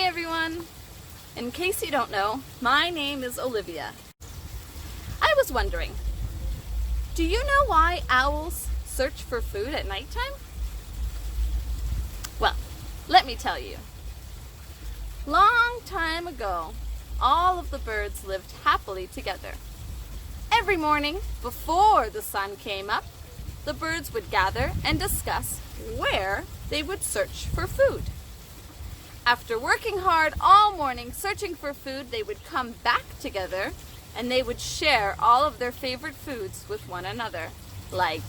everyone! In case you don't know, my name is Olivia. I was wondering, do you know why owls search for food at nighttime? Well, let me tell you. Long time ago, all of the birds lived happily together. Every morning, before the sun came up, the birds would gather and discuss where they would search for food. After working hard all morning searching for food, they would come back together and they would share all of their favorite foods with one another, like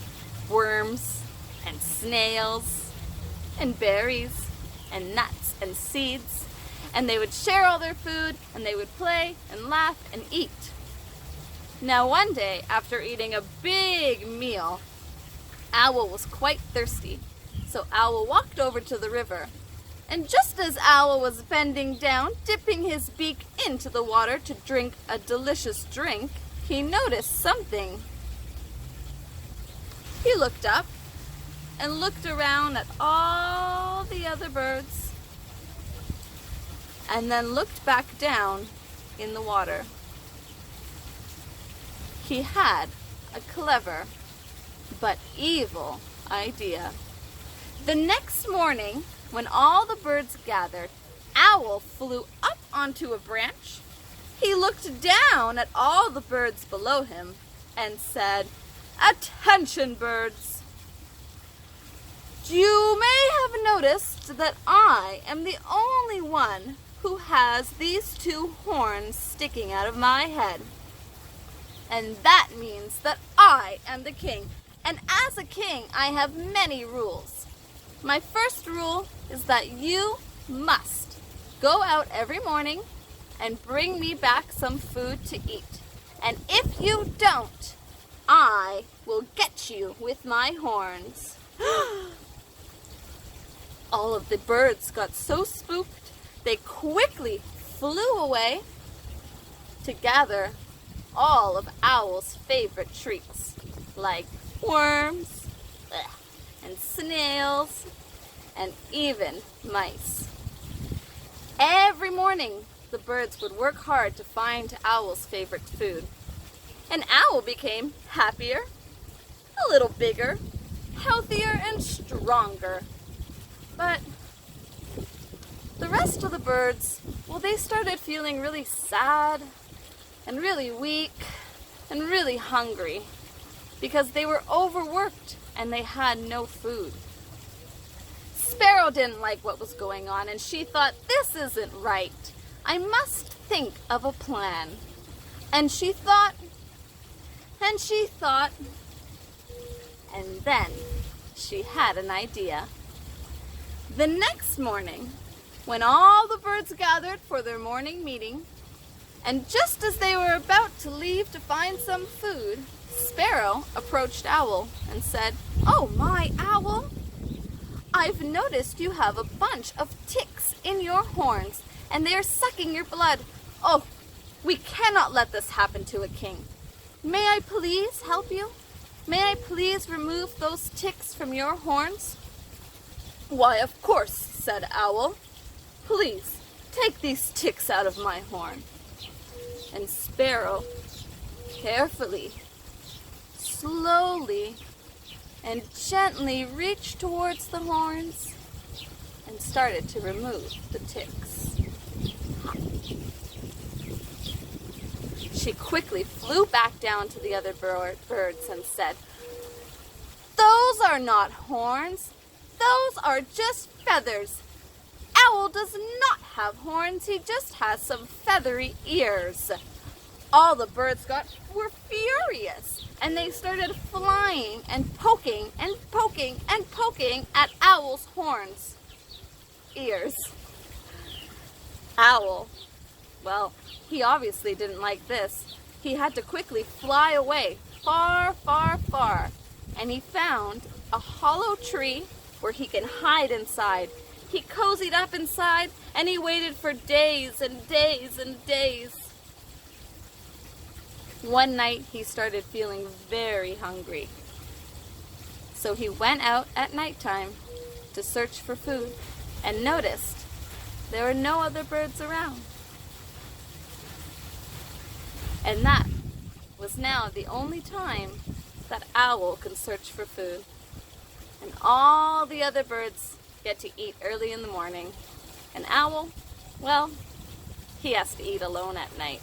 worms and snails and berries and nuts and seeds. And they would share all their food and they would play and laugh and eat. Now one day, after eating a big meal, Owl was quite thirsty. So Owl walked over to the river. And just as Owl was bending down, dipping his beak into the water to drink a delicious drink, he noticed something. He looked up and looked around at all the other birds, and then looked back down in the water. He had a clever but evil idea. The next morning, when all the birds gathered, Owl flew up onto a branch. He looked down at all the birds below him and said, "Attention, birds! You may have noticed that I am the only one who has these two horns sticking out of my head. And that means that I am the king. And as a king, I have many rules. My first rule is that you must go out every morning and bring me back some food to eat. And if you don't, I will get you with my horns." All of the birds got so spooked, they quickly flew away to gather all of Owl's favorite treats, like worms and snails and even mice. Every morning, the birds would work hard to find Owl's favorite food. And Owl became happier, a little bigger, healthier, and stronger. But the rest of the birds, well, they started feeling really sad and really weak and really hungry because they were overworked and they had no food. Sparrow didn't like what was going on, and she thought, "This isn't right. I must think of a plan." And she thought, and then she had an idea. The next morning, when all the birds gathered for their morning meeting, and just as they were about to leave to find some food, Sparrow approached Owl and said, "Oh my, Owl, I've noticed you have a bunch of ticks in your horns and they are sucking your blood. Oh, we cannot let this happen to a king. May I please help you? May I please remove those ticks from your horns?" "Why, of course," said Owl. "Please, take these ticks out of my horn." And Sparrow carefully, slowly, and gently reached towards the horns and started to remove the ticks. She quickly flew back down to the other birds and said, "Those are not horns. Those are just feathers. Owl does not have horns. He just has some feathery ears." All the birds were furious, and they started flying and poking and poking and poking at Owl's ears. Owl, well, he obviously didn't like this. He had to quickly fly away, far, far, far, and he found a hollow tree where he can hide inside. He cozied up inside, and he waited for days and days and days. One night, he started feeling very hungry. So he went out at nighttime to search for food and noticed there were no other birds around. And that was now the only time that Owl can search for food. And all the other birds get to eat early in the morning. And Owl, well, he has to eat alone at night.